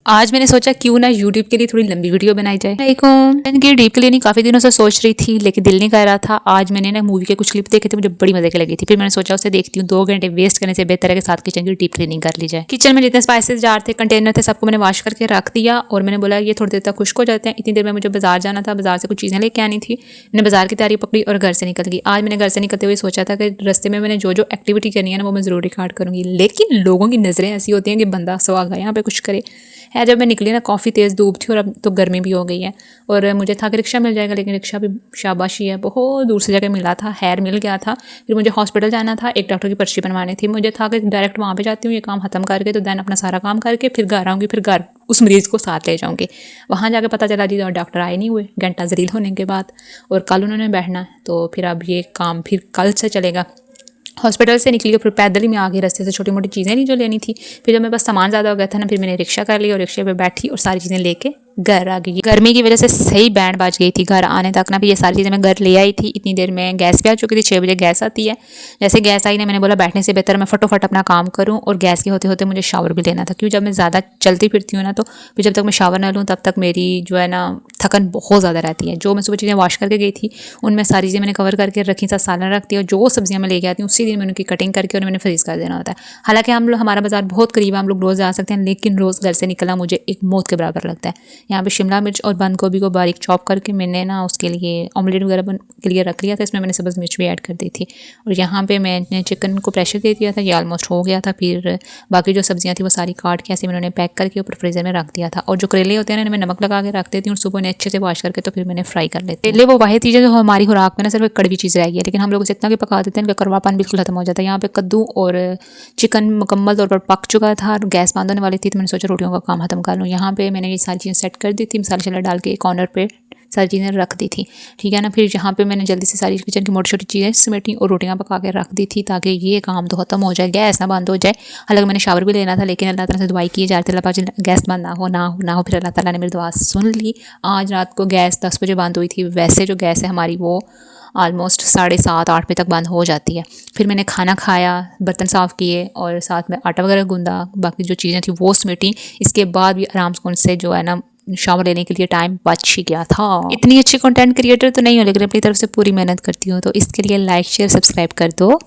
आज मैंने सोचा क्यों ना यूट्यूब के लिए थोड़ी लंबी वीडियो बनाई जाए। मैंने डीप के लिए नहीं, काफी दिनों से सोच रही थी लेकिन दिल नहीं कर रहा था। आज मैंने ना मूवी के कुछ क्लिप देखे थे, मुझे बड़ी मजे की लगी थी। फिर मैंने सोचा उसे देखती हूँ, 2 घंटे वेस्ट करने से बेहतर है के साथ किचन की डीप क्लीनिंग कर ली जाए। किचन में जितने स्पाइसेस जार थे, कंटेनर थे, सबको मैंने वॉश करके रख दिया और मैंने बोला ये थोड़ी देर तक खुश्क हो जाते हैं। इतनी देर में मुझे बाजार जाना था, बाजार से कुछ चीजें लेके आनी थी। मैंने बाजार की तैयारी पकड़ी और घर से निकल गई। आज मैंने घर से निकलते हुए सोचा था कि रास्ते में मैंने जो जो एक्टिविटी करनी है ना वो मैं जरूर रिकॉर्ड करूंगी, लेकिन लोगों की नजरें ऐसी होती हैं कि बंदा सो गया यहाँ पे कुछ करे है। जब मैं निकली ना काफ़ी तेज़ धूप थी और अब तो गर्मी भी हो गई है और मुझे था कि रिक्शा मिल जाएगा, लेकिन रिक्शा भी शाबाशी है, बहुत दूर से जगह मिला था, हैर मिल गया था। फिर मुझे हॉस्पिटल जाना था, एक डॉक्टर की पर्ची बनवानी थी। मुझे था कि डायरेक्ट वहाँ पे जाती हूँ, ये काम खत्म करके तो दैन अपना सारा काम करके फिर घर आऊँगी, फिर घर उस मरीज़ को साथ ले जाऊँगी। वहाँ जाके पता चला जी डॉक्टर आए नहीं हुए घंटा जलील होने के बाद, और कल उन्होंने बैठना है, तो फिर अब ये काम फिर कल से चलेगा। हॉस्पिटल से निकली और फिर पैदल ही मैं आगे रास्ते से छोटी मोटी चीज़ें नहीं जो लेनी थी। फिर जब मेरे पास सामान ज़्यादा हो गया था ना, फिर मैंने रिक्शा कर ली और रिक्शे पे बैठी और सारी चीज़ें लेके घर आ गई। गर्मी की वजह से सही बैंड बाज गई थी घर आने तक ना। फिर ये सारी चीज़ें मैं घर ले आई थी। इतनी देर में गैस भी आ चुकी थी, 6 बजे गैस आती है। जैसे गैस आई ना, मैंने बोला बैठने से बेहतर मैं फटोफट अपना काम करूँ, और गैस के होते होते मुझे शावर भी लेना था, क्योंकि जब मैं ज़्यादा चलती फिरती हूँ ना, तो फिर जब तक मैं शावर ना लूँ तब तक मेरी जो है ना थकन बहुत ज़्यादा रहती है। जो मैं सुबह चीज़ें वॉश करके गई थी उनमें सारी चीज़ें मैंने कवर करके रखी, साथ सालन रखती है, और जो सब्जियां मैं लेके आती हूँ उसी दिन मैंने उनकी कटिंग करके और मैंने फ्रीज कर देना होता है। हालांकि हम लोग, हमारा बाजार बहुत करीब है, हम लोग रोज़ जा सकते हैं, लेकिन रोज़ घर से निकलना मुझे एक मौत के बराबर लगता है। यहाँ पे शिमला मिर्च और बंद गोभी को बारीक चॉप करके मैंने ना उसके लिए ऑमलेट वगैरह के लिए रख लिया था। इसमें मैंने सब्ज़ मिर्च भी ऐड कर दी थी, और यहाँ पे मैंने चिकन को प्रेशर दे दिया था, ये ऑलमोस्ट हो गया था। फिर बाकी जो सब्जियाँ थी वो सारी काट के ऐसे मैंने उन्हें पैक करके ऊपर फ्रीजर में रख दिया था। और जो करेले होते हैं ना, मैं नमक लगा के रख देती हूँ और सुबह उन्हें अच्छे से वॉश करके तो फिर मैंने फ्राई कर लेते हैं। करेले वो वाहिद चीज़ है जो हमारी खुराक में ना सिर्फ एक कड़वी चीज़ रह गई है, लेकिन हम लोग उसे इतना कि पका देते हैं कि कड़वापन बिल्कुल खत्म हो जाता है। यहाँ पे कद्दू और चिकन मुकम्मल तौर पर पक चुका था और गैस बंद होने वाली थी, तो मैंने सोचा रोटियों का काम खत्म कर लूँ। यहाँ पे मैंने ये सारी चीज़ें सेट कर दी थी, मसाले शसाले डाल के कॉर्नर पे सारी चीज़ें रख दी थी, ठीक है ना। फिर यहाँ पे मैंने जल्दी से सारी किचन की मोटी छोटी चीज़ें समेटी और रोटियाँ पका के रख दी थी, ताकि ये काम तो खत्म हो जाए, गैस ना बंद हो जाए। हालांकि मैंने शावर भी लेना था, लेकिन अल्लाह ताला से दुआई की जा रही थी, अल्लाह पाक गैस बंद ना हो। फिर अल्लाह ताला ने मेरी दुआ सुन ली। आज रात को गैस 10 बजे बंद हुई थी। वैसे जो गैस है हमारी वो ऑलमोस्ट 7:30-8 बजे तक बंद हो जाती है। फिर मैंने खाना खाया, बर्तन साफ़ किए और साथ में आटा वगैरह गूंदा, बाकी जो चीज़ें थी वो समेटी। इसके बाद भी आराम से जो है ना शावर लेने के लिए टाइम बच ही गया था। इतनी अच्छी कंटेंट क्रिएटर तो नहीं हो, लेकिन अपनी तरफ से पूरी मेहनत करती हूँ, तो इसके लिए लाइक शेयर सब्सक्राइब कर दो।